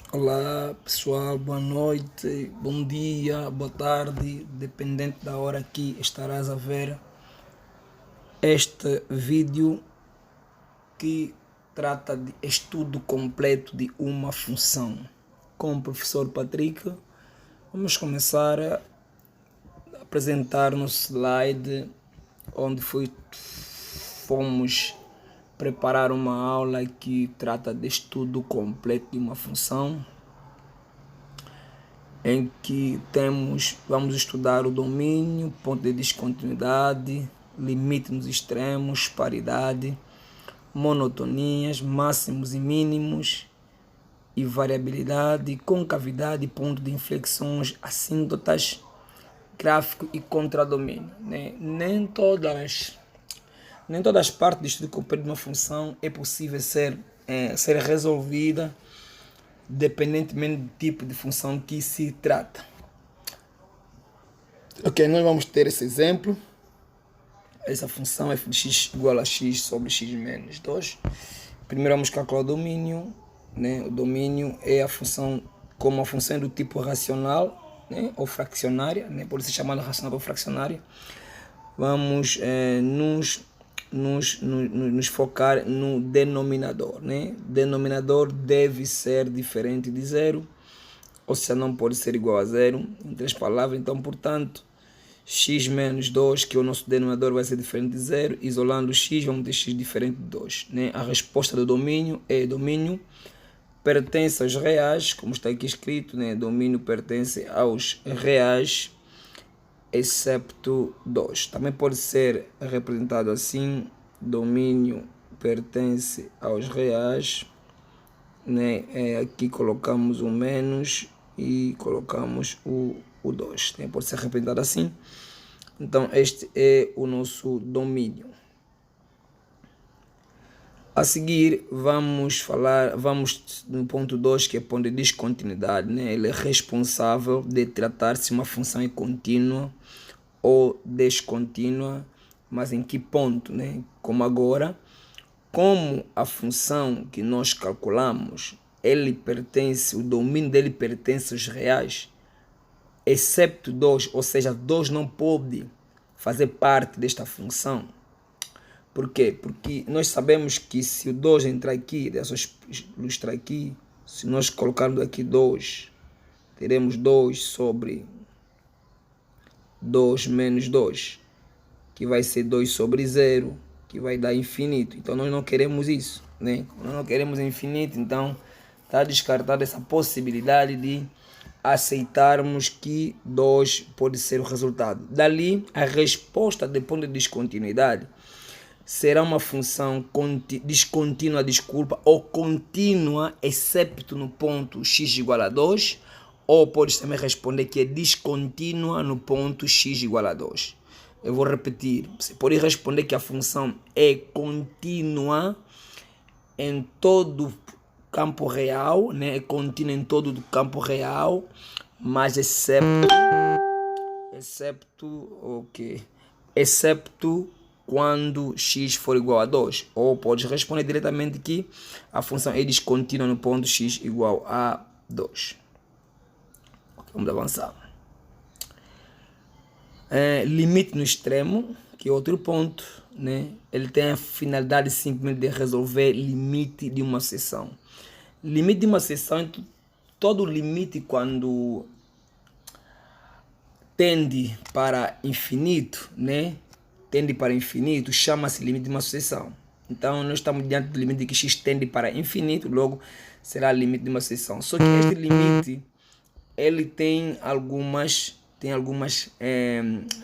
Olá pessoal, boa noite, bom dia, boa tarde, dependente da hora que estarás a ver este vídeo que trata de estudo completo de uma função. Com o professor Patrick, vamos começar a apresentar no slide onde fomos preparar uma aula que trata de estudo completo de uma função, em que vamos estudar o domínio, ponto de descontinuidade, limite nos extremos, paridade, monotonias, máximos e mínimos e variabilidade, concavidade, ponto de inflexões, assíntotas, gráfico e contradomínio. Nem todas as partes do estudo completo de uma função é possível ser resolvida dependentemente do tipo de função que se trata. Ok, nós vamos ter esse exemplo. Essa função f de x igual a x sobre x menos 2. Primeiro vamos calcular o domínio. O domínio é a função como a função do tipo racional, ou fraccionária, pode ser chamada racional ou fraccionária. Vamos nos focar no denominador. Denominador deve ser diferente de zero, ou seja, não pode ser igual a zero, em três palavras. Então, portanto, x menos 2, que é o nosso denominador, vai ser diferente de zero. Isolando x, vamos ter x diferente de 2. A resposta do domínio é domínio pertence aos reais, como está aqui escrito, domínio pertence aos reais, excepto 2. Também pode ser representado assim: domínio pertence aos reais, aqui colocamos o menos e colocamos o 2. Pode ser representado assim. Então este é o nosso domínio. A seguir vamos no ponto 2, que é ponto de descontinuidade. Ele é responsável de tratar se uma função é contínua ou descontínua, mas em que ponto, Como agora, como a função que nós calculamos, o domínio dele pertence aos reais, excepto 2, ou seja, 2 não pode fazer parte desta função. Por quê? Porque nós sabemos que se o 2 entrar aqui, deixa eu ilustrar aqui, se nós colocarmos aqui 2, teremos 2 sobre 2 menos 2, que vai ser 2 sobre 0, que vai dar infinito. Então nós não queremos isso, Nós não queremos infinito, então está descartada essa possibilidade de aceitarmos que 2 pode ser o resultado. Dali, a resposta de ponto de descontinuidade será uma função descontínua, ou contínua, excepto no ponto x igual a 2, ou pode também responder que é descontínua no ponto x igual a 2. Eu vou repetir, você pode responder que a função é contínua em todo o campo real, é contínua em todo o campo real, mas excepto quando x for igual a 2. Ou pode responder diretamente que a função é descontínua no ponto x igual a 2. Vamos avançar. Limite no extremo, que é outro ponto, Ele tem a finalidade simplesmente de resolver limite de uma seção. Limite de uma seção, todo limite quando tende para infinito, tende para infinito, chama-se limite de uma sucessão. Então nós estamos diante do limite de que x tende para infinito, logo será limite de uma sucessão. Só que este limite, ele tem algumas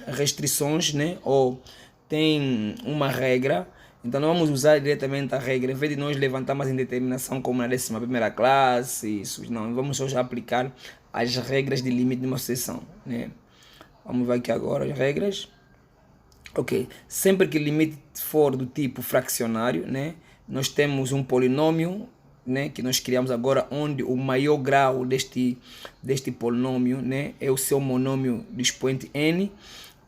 restrições, ou tem uma regra. Então não vamos usar diretamente a regra, em vez de nós levantarmos a indeterminação como na 11ª classe, não, vamos só já aplicar as regras de limite de uma sucessão, Vamos ver aqui agora as regras. Ok, sempre que o limite for do tipo fracionário, nós temos um polinômio, que nós criamos agora, onde o maior grau deste polinômio, é o seu monômio do expoente n,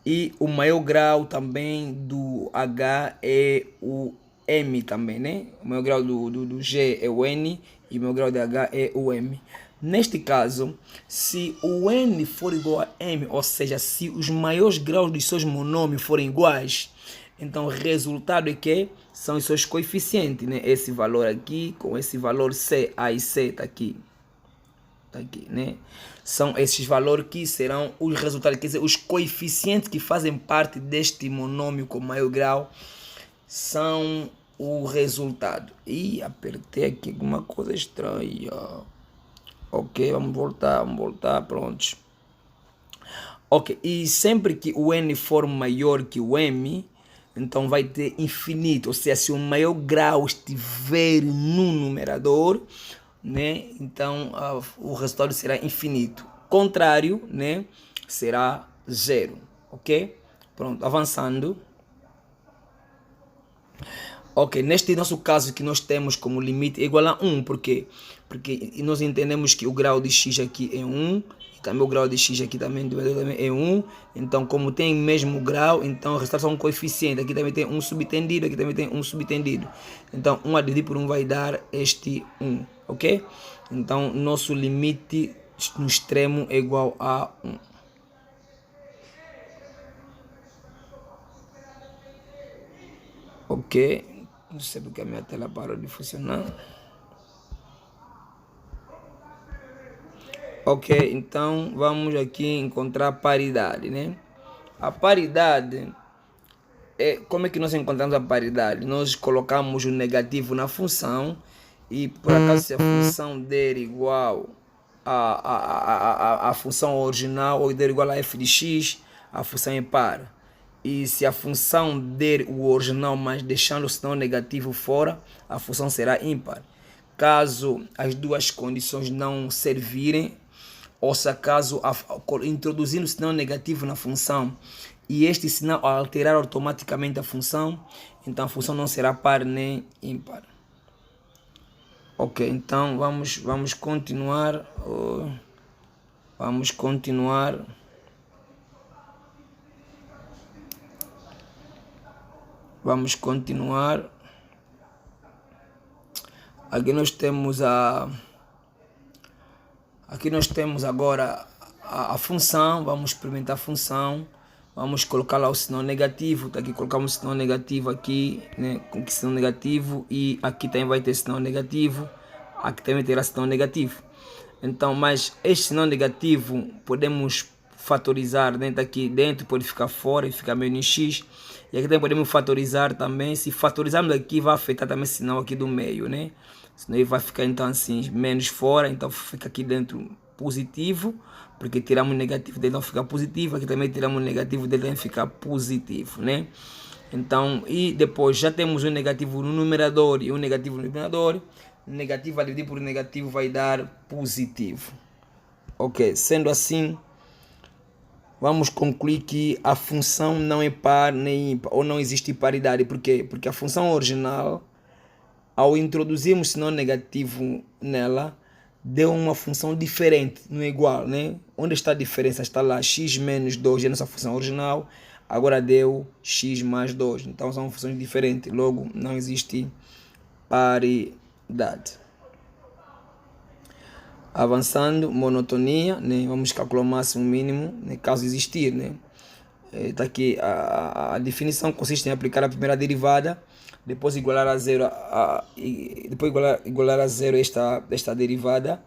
e o maior grau também do h é o m também, O maior grau do g é o n e o maior grau de h é o m. Neste caso, se o n for igual a m, ou seja, se os maiores graus dos seus monômios forem iguais, então o resultado é que são os seus coeficientes, né? Esse valor aqui com esse valor c, a e c está aqui. Tá aqui, né? São esses valores que serão os resultados, quer dizer, os coeficientes que fazem parte deste monômio com maior grau são o resultado. E apertei aqui alguma coisa estranha. Ok, vamos voltar, prontos. Ok, e sempre que o n for maior que o m, então vai ter infinito, ou seja, se o maior grau estiver no numerador, né, então o resultado será infinito. Contrário, né, será zero, ok? Pronto, avançando. Ok, neste nosso caso que nós temos como limite é igual a 1, por quê? Porque nós entendemos que o grau de x aqui é 1, e também o grau de x aqui também é 1, então como tem o mesmo grau, então o resultado são um coeficiente, aqui também tem um subtendido, aqui também tem um subtendido, então 1 a dividir por 1 vai dar este 1, ok? Então nosso limite no extremo é igual a 1. Ok, não sei porque a minha tela parou de funcionar. Ok, então vamos aqui encontrar paridade, né? A paridade, como é que nós encontramos a paridade? Nós colocamos o negativo na função e por acaso se a função der igual a função original ou der igual a f de x, a função é par. E se a função der o original, mas deixando o sinal negativo fora, a função será ímpar. Caso as duas condições não servirem, ou se acaso introduzindo o sinal negativo na função e este sinal alterar automaticamente a função, então a função não será par nem ímpar. Ok, então vamos continuar. Vamos continuar. Vamos continuar. Aqui nós temos agora a função. Vamos experimentar a função. Vamos colocar lá o sinal negativo. Tá aqui, colocamos o sinal negativo aqui, né? Com que sinal negativo, e aqui também vai ter sinal negativo. Aqui também terá sinal negativo. Então, mas este sinal negativo podemos fatorizar dentro aqui, dentro pode ficar fora e ficar menos x. E aqui também podemos fatorizar também. Se fatorizarmos aqui, vai afetar também esse sinal aqui do meio, né? Senão ele vai ficar então assim, menos fora, então fica aqui dentro positivo, porque tiramos negativo dele, não fica positivo. Aqui também tiramos negativo dele, não fica positivo, né? Então, e depois já temos um negativo no numerador e um negativo no denominador. Negativo a dividir por negativo vai dar positivo. Ok, sendo assim, vamos concluir que a função não é par nem ímpar, ou não existe paridade. Por quê? Porque a função original, ao introduzirmos sinal negativo nela, deu uma função diferente, não é igual, né? Onde está a diferença? Está lá x menos 2, é a nossa função original, agora deu x mais 2, então são funções diferentes, logo não existe paridade. Avançando, monotonia, né? Vamos calcular o máximo e o mínimo, né? Caso existir, né? Tá aqui, a definição consiste em aplicar a primeira derivada, depois igualar a zero, depois igualar a zero esta derivada,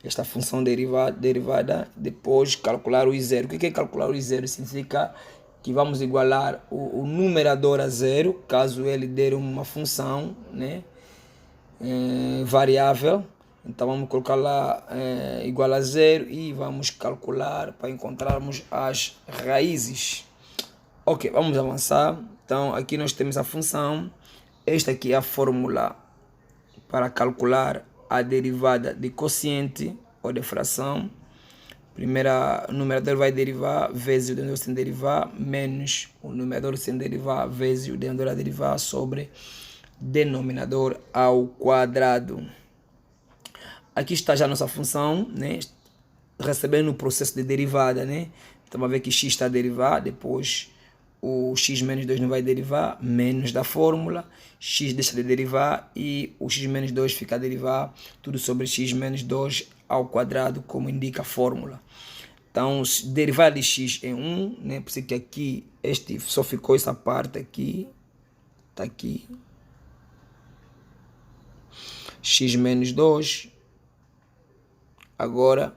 esta função derivada, depois calcular o i0. O que é calcular o i0? Significa que vamos igualar o numerador a zero, caso ele der uma função, né, variável. Então vamos colocar lá igual a zero e vamos calcular para encontrarmos as raízes. Ok, vamos avançar. Então aqui nós temos a função. Esta aqui é a fórmula para calcular a derivada de quociente ou de fração. Primeira, o numerador vai derivar vezes o denominador sem derivar, menos o numerador sem derivar vezes o denominador a derivar sobre denominador ao quadrado. Aqui está já a nossa função, né? Recebendo o processo de derivada, né? Então vamos ver que x está a derivar, depois o x menos 2 não vai derivar, menos da fórmula, x deixa de derivar e o x menos 2 fica a derivar, tudo sobre x menos 2 ao quadrado, como indica a fórmula. Então, derivar de x em 1, né? Por isso que aqui, só ficou essa parte aqui, tá aqui. X menos 2. Agora,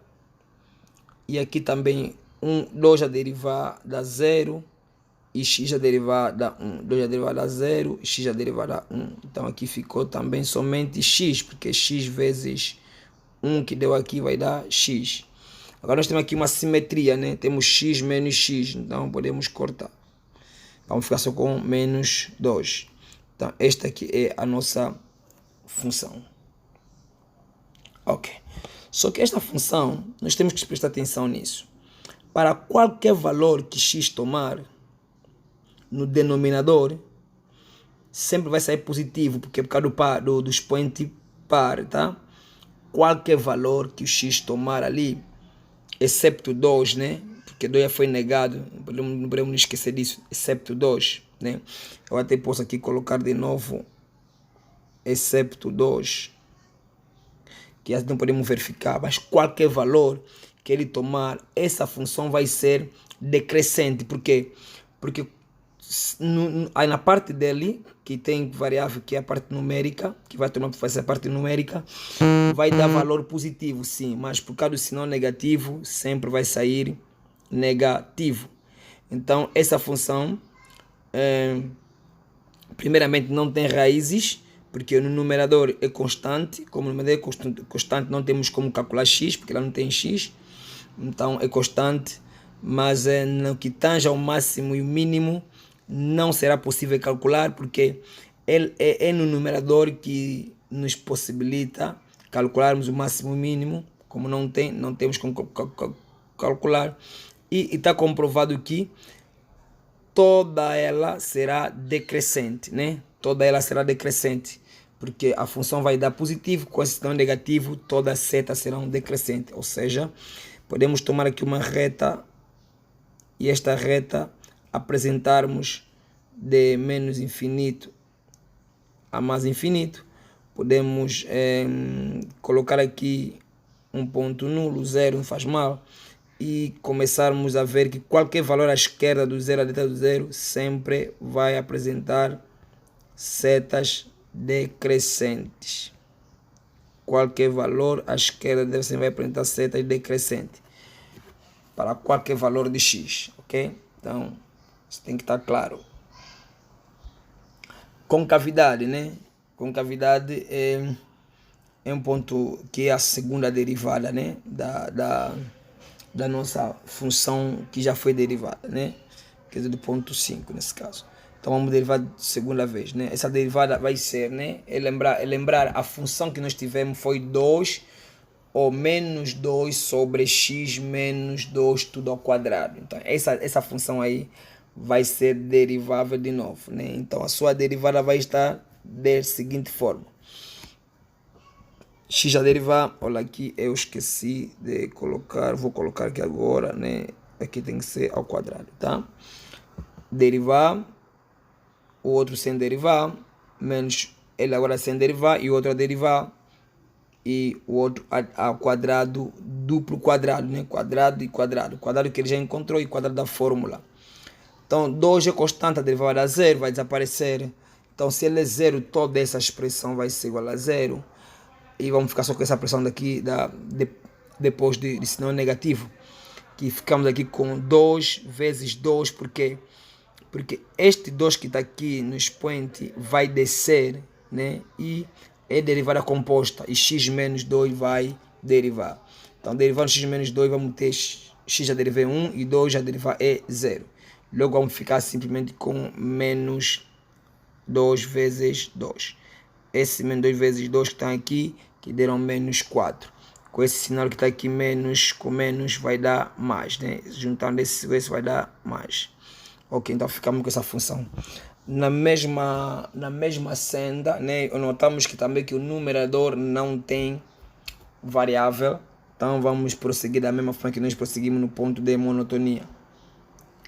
e aqui também 2 a derivar da 0 e x a derivar da 1. 2 a derivar da 0 e x a derivar da 1. Então aqui ficou também somente x, porque x vezes 1 que deu aqui vai dar x. Agora nós temos aqui uma simetria, né? Temos x menos x, então podemos cortar. Vamos ficar só com menos 2. Então esta aqui é a nossa função. Ok. Só que esta função, nós temos que prestar atenção nisso. Para qualquer valor que x tomar no denominador, sempre vai sair positivo, porque é por causa do expoente par, tá? Qualquer valor que o x tomar ali, excepto 2, né? Porque 2 já foi negado, não podemos esquecer disso, excepto 2, né? Eu até posso aqui colocar de novo, excepto 2, que assim não podemos verificar, mas qualquer valor que ele tomar, essa função vai ser decrescente. Por quê? Porque aí na parte dele, que tem variável que é a parte numérica, que vai fazer a parte numérica, vai dar valor positivo, sim, mas por causa do sinal negativo, sempre vai sair negativo. Então, essa função, primeiramente, não tem raízes, porque no numerador é constante. Como o numerador é constante, não temos como calcular x, porque ela não tem x, então é constante. Mas no que tange ao máximo e o mínimo, não será possível calcular, porque ele é no numerador que nos possibilita calcularmos o máximo e o mínimo. Como não temos como calcular, e está comprovado que toda ela será decrescente, né? Toda ela será decrescente, porque a função vai dar positivo, com esse sinal negativo, todas as setas serão decrescentes. Ou seja, podemos tomar aqui uma reta, e esta reta apresentarmos de menos infinito a mais infinito. Podemos colocar aqui um ponto nulo, zero, não faz mal, e começarmos a ver que qualquer valor à esquerda do zero, à direita do zero, sempre vai apresentar setas decrescentes. Qualquer valor à esquerda sempre vai apresentar setas decrescentes para qualquer valor de x, ok? Então, isso tem que estar claro. Concavidade, né? Concavidade é um ponto que é a segunda derivada, né? Da nossa função que já foi derivada, né? Quer dizer, do ponto 5 nesse caso. Então vamos derivar de segunda vez, né? Essa derivada vai ser, né? Lembrar a função que nós tivemos foi 2 ou menos 2 sobre x menos 2 tudo ao quadrado. Então essa função aí vai ser derivável de novo, né? Então a sua derivada vai estar da seguinte forma. X a derivar, olha aqui, eu esqueci de colocar, vou colocar aqui agora, né? Aqui tem que ser ao quadrado, tá? Derivar, o outro sem derivar, menos ele agora sem derivar e o outro a derivar, e o outro ao quadrado, duplo quadrado, né? Quadrado e quadrado, quadrado que ele já encontrou e quadrado da fórmula. Então 2 é constante, a derivada dá zero, vai desaparecer. Então se ele é zero, toda essa expressão vai ser igual a zero. E vamos ficar só com essa expressão daqui, depois de sinal negativo. Que ficamos aqui com 2 vezes 2, porque este 2 que está aqui no expoente vai descer, né? E é derivada composta, e x menos 2 vai derivar. Então, derivando x menos 2, vamos ter x a derivar 1 e 2 a derivar é 0. Logo, vamos ficar simplesmente com menos 2 vezes 2. Esse menos 2 vezes 2 que está aqui, que deram menos 4. Com esse sinal que está aqui, menos com menos vai dar mais, né? Juntando esse vai dar mais. Ok, então ficamos com essa função. Na mesma senda, né? Notamos que também que o numerador não tem variável. Então vamos prosseguir da mesma forma que nós prosseguimos no ponto de monotonia.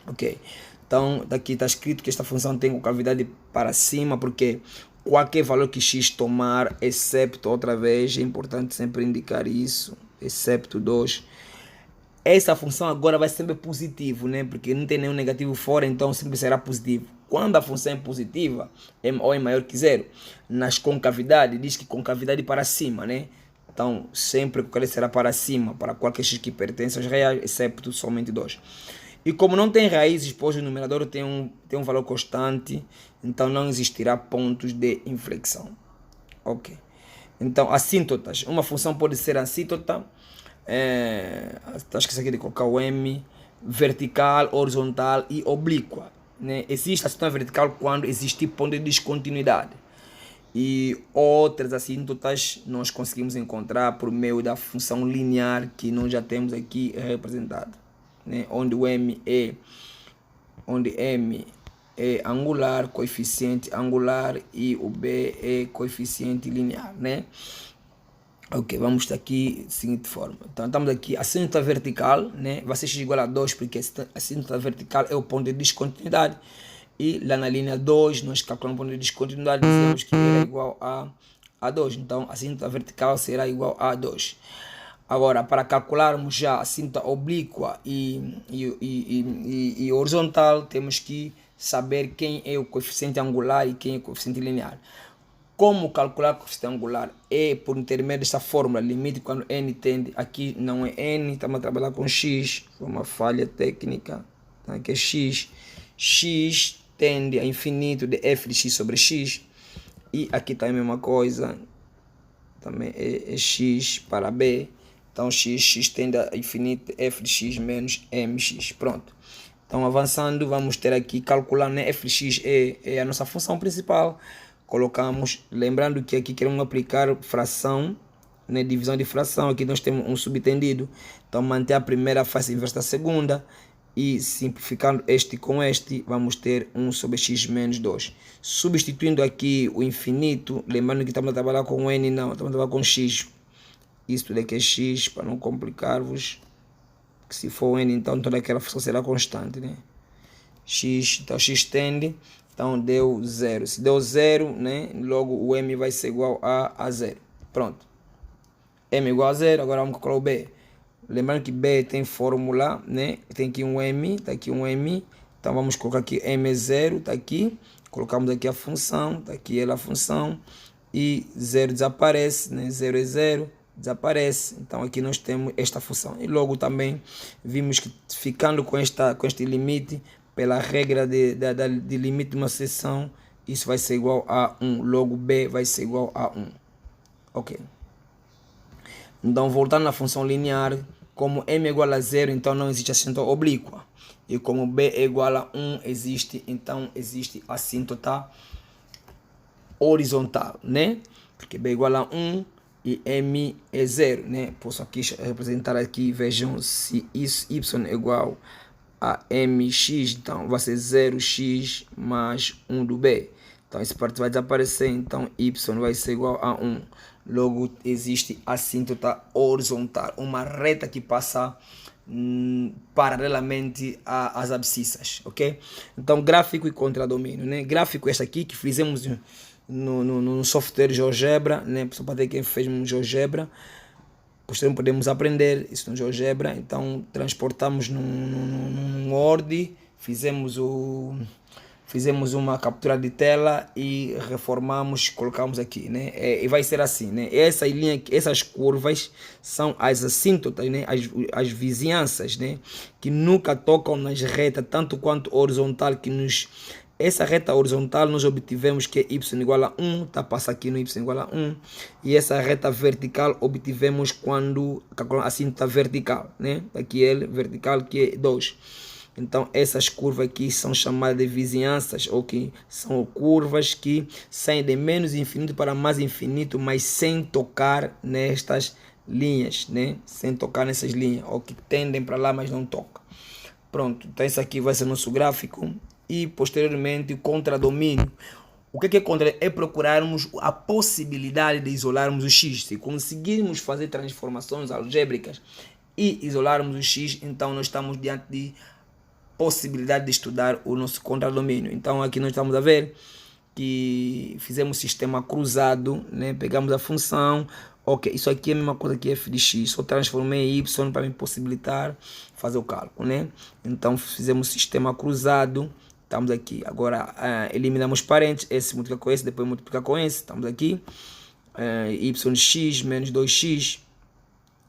Ok. Então, daqui está escrito que esta função tem concavidade para cima, porque qualquer valor que x tomar, excepto, outra vez, é importante sempre indicar isso, excepto 2. Essa função agora vai sempre positivo, né? Porque não tem nenhum negativo fora, então sempre será positivo. Quando a função é positiva, ou é maior que zero, nas concavidades, diz que concavidade para cima, né? Então, sempre que será para cima, para qualquer x que pertence aos reais, excepto somente 2. E como não tem raízes, pois o numerador tem um valor constante, então não existirá pontos de inflexão. Ok. Então, assíntotas. Uma função pode ser assíntota. Está esquecendo aqui de colocar o M. Vertical, horizontal e oblíqua. Né? Existe assíntota vertical quando existe ponto de descontinuidade. E outras assíntotas nós conseguimos encontrar por meio da função linear que nós já temos aqui representada, né? onde M é angular, coeficiente angular, e o B é coeficiente linear, né? Ok, vamos estar aqui da seguinte forma. Então estamos aqui, assíntota vertical, né? Vai ser x igual a 2, porque a assíntota vertical é o ponto de descontinuidade. E lá na linha 2, nós calculamos o ponto de descontinuidade, dizemos que era igual a 2. Então, a assíntota vertical será igual a 2. Agora, para calcularmos já a assíntota oblíqua e horizontal, temos que saber quem é o coeficiente angular e quem é o coeficiente linear. Como calcular o coeficiente angular? É por intermédio dessa fórmula, limite quando n tende, aqui não é n, estamos a trabalhar com x, foi uma falha técnica, então aqui é x tende a infinito de f de x sobre x, e aqui está a mesma coisa, também é x para b, então x tende a infinito de f de x menos mx, pronto. Então avançando, vamos ter aqui, calculando, né, f de x é a nossa função principal, colocamos, lembrando que aqui queremos aplicar fração, né, divisão de fração, aqui nós temos um subtendido, então manter a primeira face inversa da segunda, e simplificando este com este, vamos ter 1 sobre x menos 2. Substituindo aqui o infinito, lembrando que estamos a trabalhar com n, não, estamos a trabalhar com x. Isso tudo aqui é x, para não complicar-vos. Se for n, então toda aquela função será constante, né? X, então x tende, então deu 0. Se deu 0, né, logo o m vai ser igual a 0. Pronto. M igual a 0, agora vamos calcular o b. Lembrando que B tem fórmula, né? Tem aqui um M, tá aqui um M. Então vamos colocar aqui M é 0, tá aqui. Colocamos aqui a função, tá aqui ela a função. E 0 desaparece, né? 0 é 0, desaparece. Então aqui nós temos esta função. E logo também vimos que ficando com este limite, pela regra de limite de uma seção, isso vai ser igual a 1. Logo B vai ser igual a 1. Ok. Então voltando na função linear, como m é igual a 0, então não existe assíntota oblíqua. E como b é igual a 1, então existe assíntota horizontal, né? Porque b é igual a 1 e m é 0, né? Posso aqui representar aqui, vejam se isso y é igual a mx, então vai ser 0x mais 1 do b. Então essa parte vai desaparecer, então y vai ser igual a 1. Logo existe assíntota horizontal, uma reta que passa paralelamente às abscissas, ok? Então gráfico e contradomínio, né? Gráfico este aqui que fizemos no software GeoGebra, né? Só para ter quem fez um GeoGebra. Posteriormente podemos aprender isso no GeoGebra, então transportamos num Word, fizemos uma captura de tela e reformamos, colocamos aqui, né? E vai ser assim, né? Essas curvas são as assíntotas, né? As vizinhanças, né? Que nunca tocam nas retas, tanto quanto horizontal que nos... Essa reta horizontal nós obtivemos que é y igual a 1, tá? Passa aqui no y igual a 1. E essa reta vertical obtivemos quando calculamos a assíntota vertical, né? Aqui ele, vertical, que é 2. Então essas curvas aqui são chamadas de vizinhanças, ou que são curvas que saem de menos infinito para mais infinito, mas sem tocar nestas linhas, né? Sem tocar nessas linhas, ou que tendem para lá, mas não tocam. Pronto, então esse aqui vai ser nosso gráfico. E posteriormente o contradomínio. O que é contradomínio? É procurarmos a possibilidade de isolarmos o x. Se conseguirmos fazer transformações algébricas e isolarmos o x, então nós estamos diante de possibilidade de estudar o nosso contradomínio. Então aqui nós estamos a ver que fizemos sistema cruzado, né? Pegamos a função, ok, isso aqui é a mesma coisa que f de x, só transformei em y para me possibilitar fazer o cálculo, né? Então fizemos sistema cruzado, estamos aqui. Agora eliminamos parentes, esse multiplica com esse, depois multiplica com esse, estamos aqui. Y de x menos 2x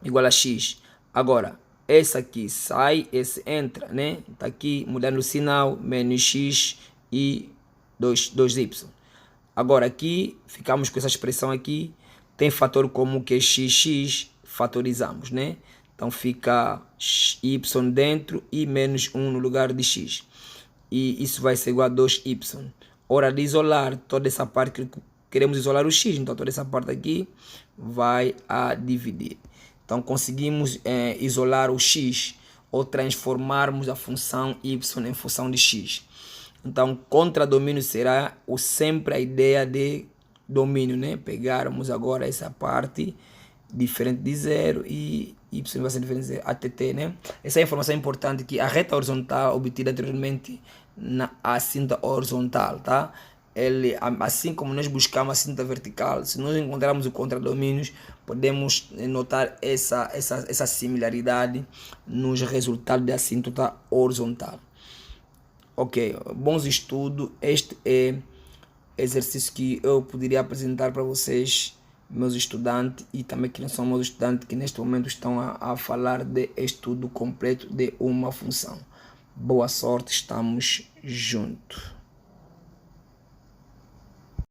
igual a x. Agora, esse aqui sai, esse entra, né? Tá aqui, mudando o sinal, menos x e 2y. Agora aqui, ficamos com essa expressão aqui, tem fator como que xx, fatorizamos, né? Então fica y dentro e menos 1 no lugar de x. E isso vai ser igual a 2y. Hora de isolar toda essa parte, que queremos isolar o x, então toda essa parte aqui vai a dividir. Então conseguimos isolar o x ou transformarmos a função y em função de x. Então contra-domínio será sempre a ideia de domínio, né? Pegarmos agora essa parte diferente de zero e y vai ser diferente de zero, ATT, né? Essa é a informação importante, que a reta horizontal obtida anteriormente na cinta horizontal, tá? Ele, assim como nós buscamos a cinta vertical, se nós encontrarmos o contradomínios, podemos notar essa similaridade nos resultados da cinta horizontal. Ok, bons estudos. Este é exercício que eu poderia apresentar para vocês, meus estudantes, e também que não são meus estudantes, que neste momento estão a falar de estudo completo de uma função. Boa sorte, estamos juntos.